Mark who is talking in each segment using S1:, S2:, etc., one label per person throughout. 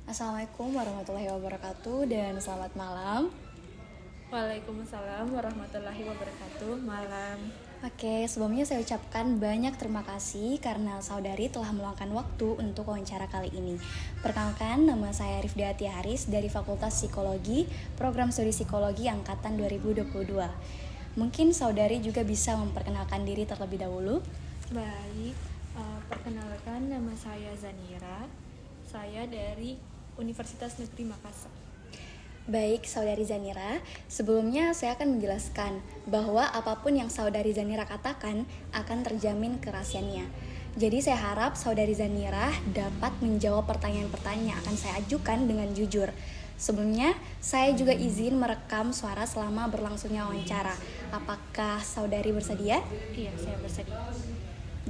S1: Assalamualaikum warahmatullahi wabarakatuh dan selamat malam.
S2: Waalaikumsalam warahmatullahi wabarakatuh. Malam.
S1: Oke, sebelumnya saya ucapkan banyak terima kasih karena saudari telah meluangkan waktu untuk wawancara kali ini. Perkenalkan, nama saya Rifdati Haris dari Fakultas Psikologi, Program Studi Psikologi Angkatan 2022. Mungkin saudari juga bisa memperkenalkan diri terlebih dahulu.
S2: Baik, perkenalkan nama saya Zanira. Saya dari Universitas Negeri Makassar.
S1: Baik, Saudari Zanira, sebelumnya saya akan menjelaskan bahwa apapun yang Saudari Zanira katakan akan terjamin kerahasiaannya. Jadi saya harap Saudari Zanira dapat menjawab pertanyaan-pertanyaan yang akan saya ajukan dengan jujur. Sebelumnya, saya juga izin merekam suara selama berlangsungnya wawancara. Apakah Saudari bersedia?
S2: Iya, saya bersedia.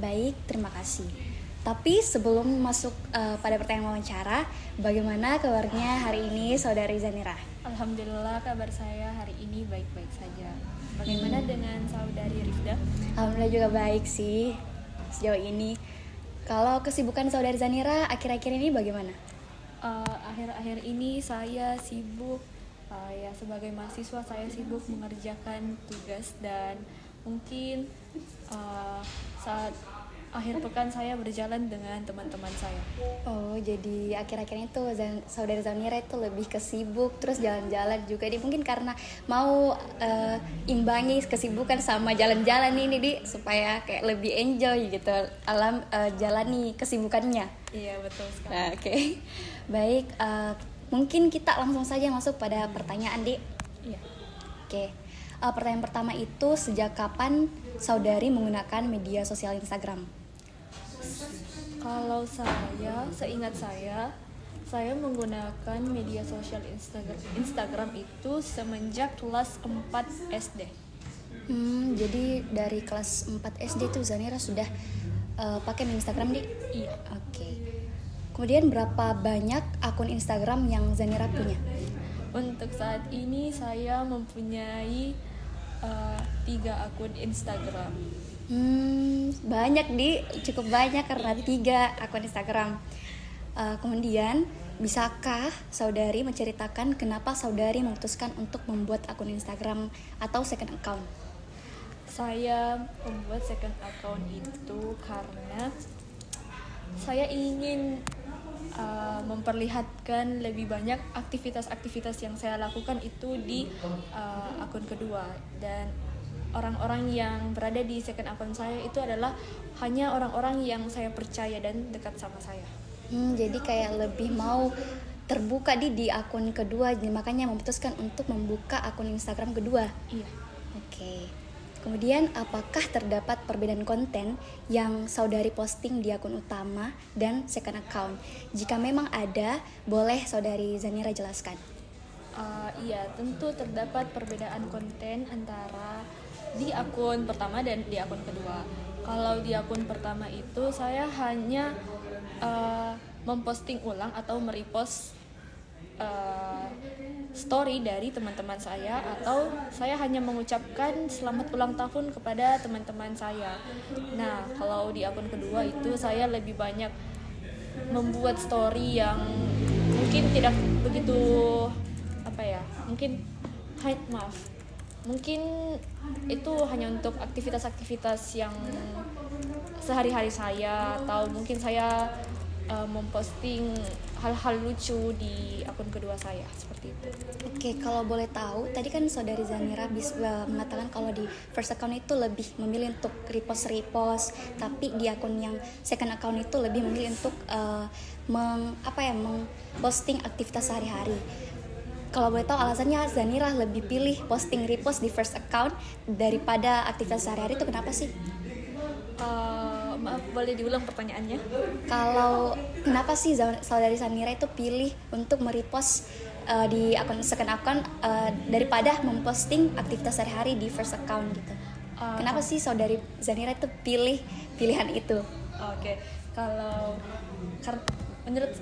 S1: Baik, terima kasih. Tapi sebelum masuk pada pertanyaan wawancara, bagaimana kabarnya hari ini Saudari Zanira?
S2: Alhamdulillah kabar saya hari ini baik-baik saja. Bagaimana dengan saudari Rifda?
S1: Alhamdulillah juga baik sih sejauh ini. Kalau kesibukan Saudari Zanira akhir-akhir ini bagaimana?
S2: Akhir-akhir ini saya sibuk, ya sebagai mahasiswa saya sibuk mengerjakan tugas dan mungkin saat akhir pekan saya berjalan dengan teman-teman saya.
S1: Oh, jadi akhir-akhir itu Saudari Zanira itu lebih kesibuk terus jalan-jalan juga. Dia mungkin karena mau imbangi kesibukan sama jalan-jalan ini di supaya kayak lebih enjoy gitu jalani kesibukannya.
S2: Iya, betul sekali.
S1: Nah, oke. Baik, mungkin kita langsung saja masuk pada pertanyaan, Dik.
S2: Iya.
S1: Oke. Pertanyaan pertama itu, sejak kapan Saudari menggunakan media sosial Instagram?
S2: Kalau saya, seingat saya menggunakan media sosial Instagram itu semenjak kelas 4 SD.
S1: Jadi dari kelas 4 SD tuh Zanira sudah pakai Instagram, Dik?
S2: Iya.
S1: Oke. Kemudian berapa banyak akun Instagram yang Zanira punya?
S2: Untuk saat ini saya mempunyai 3 akun Instagram.
S1: Banyak, cukup banyak karena 3 akun Instagram. Kemudian bisakah Saudari menceritakan kenapa Saudari memutuskan untuk membuat akun Instagram atau second account?
S2: Saya membuat second account itu karena saya ingin memperlihatkan lebih banyak aktivitas-aktivitas yang saya lakukan itu di akun kedua, dan orang-orang yang berada di second account saya itu adalah hanya orang-orang yang saya percaya dan dekat sama saya.
S1: Jadi kayak lebih mau terbuka di akun kedua, makanya memutuskan untuk membuka akun Instagram kedua.
S2: Iya.
S1: Oke. Kemudian apakah terdapat perbedaan konten yang Saudari posting di akun utama dan second account? Jika memang ada, boleh Saudari Zanira jelaskan.
S2: Iya, tentu terdapat perbedaan konten antara di akun pertama dan di akun kedua. Kalau di akun pertama itu saya hanya memposting ulang atau merepost story dari teman-teman saya, atau saya hanya mengucapkan selamat ulang tahun kepada teman-teman saya. Nah, kalau di akun kedua itu saya lebih banyak membuat story yang mungkin tidak begitu mungkin itu hanya untuk aktivitas-aktivitas yang sehari-hari saya, atau mungkin saya memposting hal-hal lucu di akun kedua saya, seperti itu.
S1: Oke, kalau boleh tahu, tadi kan Saudari Zanira bisa mengatakan kalau di first account itu lebih memilih untuk repost, tapi di akun yang second account itu lebih memilih untuk memposting aktivitas sehari-hari. Kalau boleh tahu alasannya Zanira lebih pilih posting repost di first account daripada aktivitas sehari-hari itu kenapa sih?
S2: Maaf, boleh diulang pertanyaannya?
S1: Kalau kenapa sih Saudari Zanira itu pilih untuk merepost di akun second account daripada memposting aktivitas sehari-hari di first account gitu? Kenapa sih Saudari Zanira itu pilih pilihan itu?
S2: Oke. Kalau menurut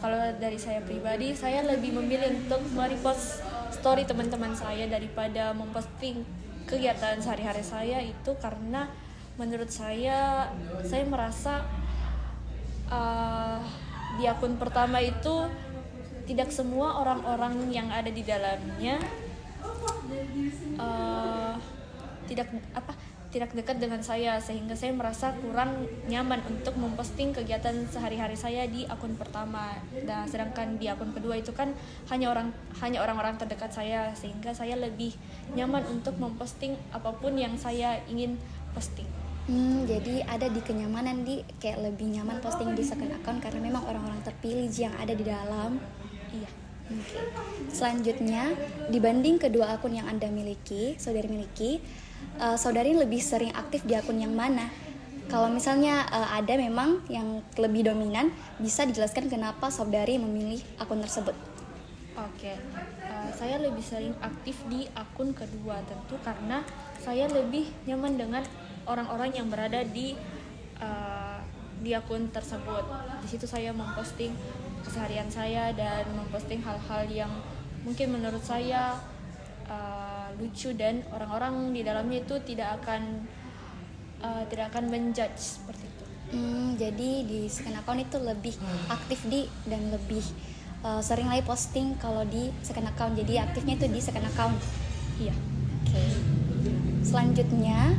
S2: kalau dari saya pribadi, saya lebih memilih untuk merepost story teman-teman saya daripada memposting kegiatan sehari-hari saya itu, karena menurut saya merasa di di akun pertama itu tidak semua orang-orang yang ada di dalamnya tidak dekat dengan saya, sehingga saya merasa kurang nyaman untuk memposting kegiatan sehari-hari saya di akun pertama. Nah, sedangkan di akun kedua itu kan hanya orang-orang terdekat saya, sehingga saya lebih nyaman untuk memposting apapun yang saya ingin posting.
S1: Jadi ada di kenyamanan di kayak lebih nyaman posting di second account karena memang orang-orang terpilih yang ada di dalam.
S2: Iya.
S1: Oke. Selanjutnya, dibanding kedua akun yang Anda miliki, saudari miliki, saudari lebih sering aktif di akun yang mana? Kalau misalnya ada memang yang lebih dominan, bisa dijelaskan kenapa saudari memilih akun tersebut?
S2: Oke, saya lebih sering aktif di akun kedua, tentu karena saya lebih nyaman dengan orang-orang yang berada di akun tersebut. Di situ saya memposting keseharian saya dan memposting hal-hal yang mungkin menurut saya lucu, dan orang-orang di dalamnya itu tidak akan menjudge seperti itu.
S1: Jadi di second account itu lebih aktif dan lebih sering lagi posting kalau di second account. Jadi aktifnya itu di second account.
S2: Iya.
S1: Oke. Selanjutnya,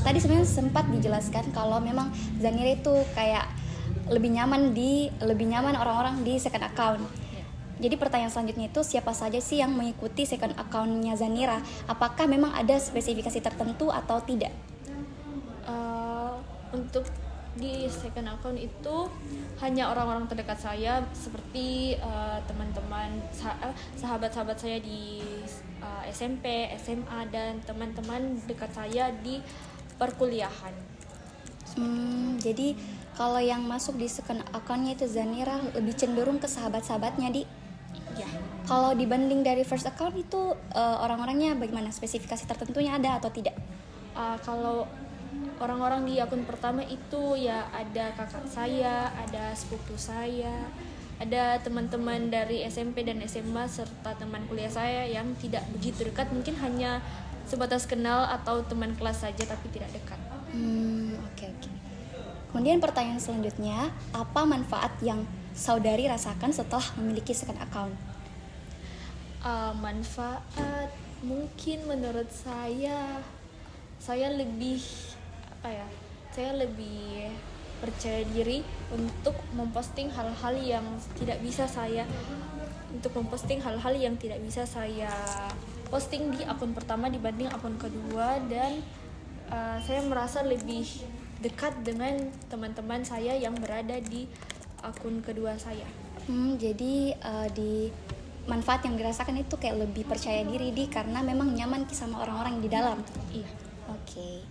S1: tadi sebenarnya sempat dijelaskan kalau memang Zanira itu kayak lebih nyaman orang-orang di second account. Jadi pertanyaan selanjutnya itu, siapa saja sih yang mengikuti second account-nya Zanira? Apakah memang ada spesifikasi tertentu atau tidak?
S2: Untuk di second account itu hanya orang-orang terdekat saya, seperti teman-teman sahabat-sahabat saya di SMP, SMA, dan teman-teman dekat saya di perkuliahan.
S1: Jadi kalau yang masuk di second account-nya itu Zanira lebih cenderung ke sahabat-sahabatnya di.
S2: Ya.
S1: Kalau dibanding dari first account itu orang-orangnya bagaimana? Spesifikasi tertentunya ada atau tidak?
S2: Kalau orang-orang di akun pertama itu ya ada kakak saya, ada sepupu saya, ada teman-teman dari SMP dan SMA, serta teman kuliah saya yang tidak begitu dekat, mungkin hanya sebatas kenal atau teman kelas saja tapi tidak dekat.
S1: Oke. Kemudian pertanyaan selanjutnya, apa manfaat yang saudari rasakan setelah memiliki second account?
S2: Manfaat mungkin menurut saya lebih saya lebih percaya diri untuk memposting hal-hal yang tidak bisa saya posting di akun pertama dibanding akun kedua, dan saya merasa lebih dekat dengan teman-teman saya yang berada di akun kedua saya.
S1: Jadi di manfaat yang dirasakan itu kayak lebih percaya diri karena memang nyaman sama orang-orang di dalam.
S2: Iya.
S1: Oke.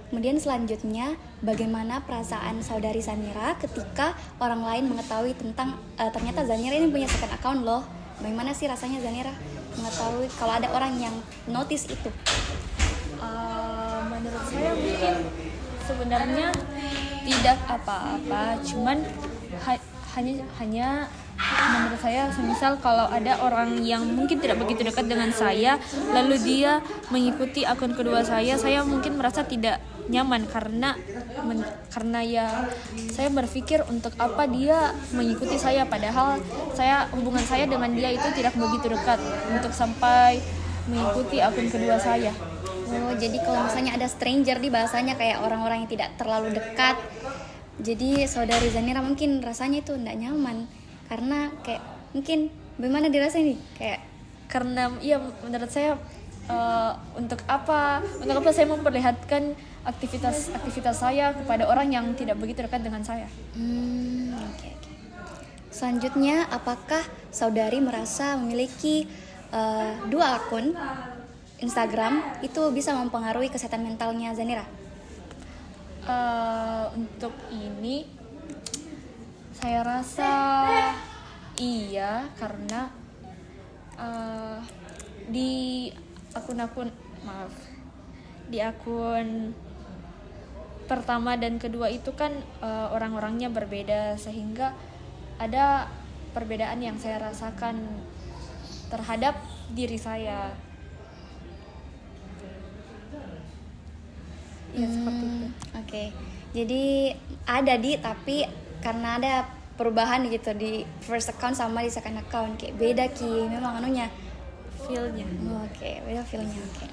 S1: Kemudian selanjutnya, bagaimana perasaan saudari Zanira ketika orang lain mengetahui tentang ternyata Zanira ini punya second account loh? Bagaimana sih rasanya Zanira mengetahui kalau ada orang yang notice itu?
S2: Menurut saya mungkin sebenarnya tidak apa-apa, cuman hanya menurut saya, semisal kalau ada orang yang mungkin tidak begitu dekat dengan saya lalu dia mengikuti akun kedua saya mungkin merasa tidak nyaman karena ya saya berpikir untuk apa dia mengikuti saya, padahal hubungan saya dengan dia itu tidak begitu dekat untuk sampai mengikuti akun kedua saya.
S1: Oh, jadi kalau misalnya ada stranger di bahasanya kayak orang-orang yang tidak terlalu dekat, jadi saudari Zanira mungkin rasanya itu tidak nyaman karena kayak mungkin bagaimana dirasa ini kayak
S2: karena ya menurut saya untuk apa saya memperlihatkan aktivitas saya kepada orang yang tidak begitu dekat dengan saya.
S1: Okay. Selanjutnya, apakah saudari merasa memiliki dua akun Instagram itu bisa mempengaruhi kesehatan mentalnya Zanira?
S2: Untuk ini saya rasa iya, karena di akun pertama dan kedua itu kan orang-orangnya berbeda, sehingga ada perbedaan yang saya rasakan terhadap diri saya. Ya seperti itu.
S1: Oke. Jadi ada tapi karena ada perubahan gitu di first account sama di second account, kayak beda Ki memang anunya.
S2: Feel-nya.
S1: Oke, beda feelnya. Oke.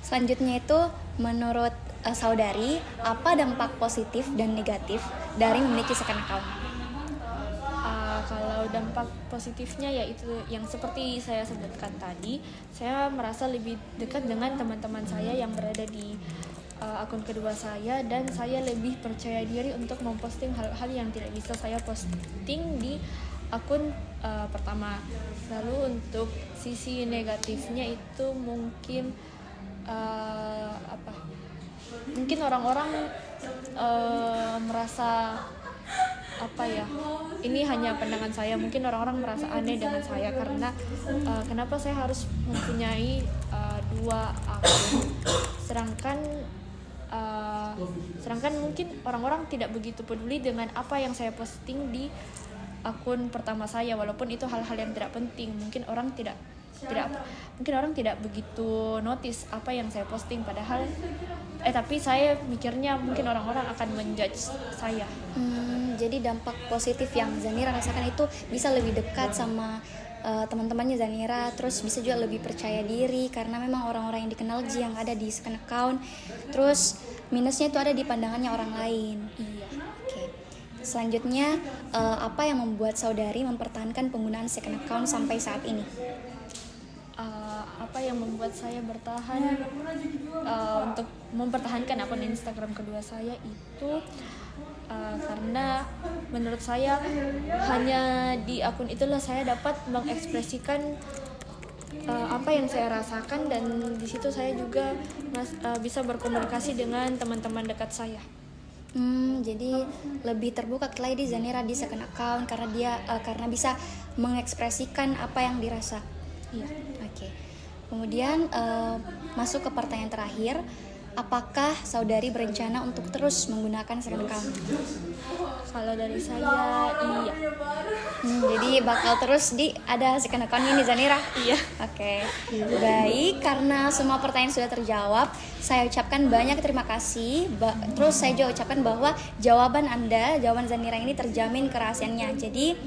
S1: Selanjutnya itu menurut saudari, apa dampak positif dan negatif dari memiliki second account?
S2: Kalau dampak positifnya yaitu yang seperti saya sebutkan tadi, saya merasa lebih dekat dengan teman-teman saya yang berada di akun kedua saya, dan saya lebih percaya diri untuk memposting hal-hal yang tidak bisa saya posting di akun pertama. Lalu untuk sisi negatifnya itu mungkin mungkin orang-orang merasa ini hanya pandangan saya, mungkin orang-orang merasa aneh dengan saya karena kenapa saya harus mempunyai dua akun, sedangkan mungkin orang-orang tidak begitu peduli dengan apa yang saya posting di akun pertama saya, walaupun itu hal-hal yang tidak penting. Mungkin orang tidak begitu notice apa yang saya posting, padahal tapi saya mikirnya mungkin orang-orang akan menjudge saya.
S1: Jadi dampak positif yang Zanira rasakan itu bisa lebih dekat sama teman-temannya Zanira, terus bisa juga lebih percaya diri karena memang orang-orang yang dikenal Ji yang ada di second account. Terus minusnya itu ada di pandangannya orang lain.
S2: Iya.
S1: Oke. Selanjutnya, apa yang membuat saudari mempertahankan penggunaan second account sampai saat ini?
S2: Apa yang membuat saya bertahan untuk mempertahankan akun Instagram kedua saya itu karena menurut saya hanya di akun itulah saya dapat mengekspresikan apa yang saya rasakan, dan di situ saya juga bisa berkomunikasi dengan teman-teman dekat saya.
S1: Jadi lebih terbuka lagi di Zanira di second account karena dia karena bisa mengekspresikan apa yang dirasa.
S2: Iya.
S1: Oke. Kemudian masuk ke pertanyaan terakhir, apakah saudari berencana untuk terus menggunakan second account?
S2: Kalau dari saya, iya.
S1: Jadi bakal terus ada second account ini Zanira?
S2: Iya.
S1: Oke. Baik, karena semua pertanyaan sudah terjawab, saya ucapkan banyak terima kasih. Terus saya juga ucapkan bahwa jawaban Zanira ini terjamin kerahasiaannya. Jadi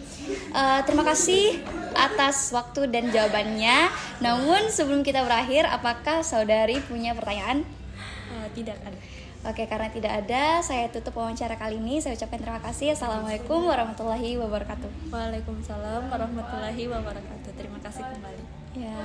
S1: terima kasih atas waktu dan jawabannya. Namun sebelum kita berakhir, apakah saudari punya pertanyaan?
S2: Tidak ada.
S1: Oke, karena tidak ada, saya tutup wawancara kali ini. Saya ucapkan terima kasih. Assalamualaikum warahmatullahi wabarakatuh.
S2: Waalaikumsalam warahmatullahi wabarakatuh. Terima kasih kembali.
S1: Ya.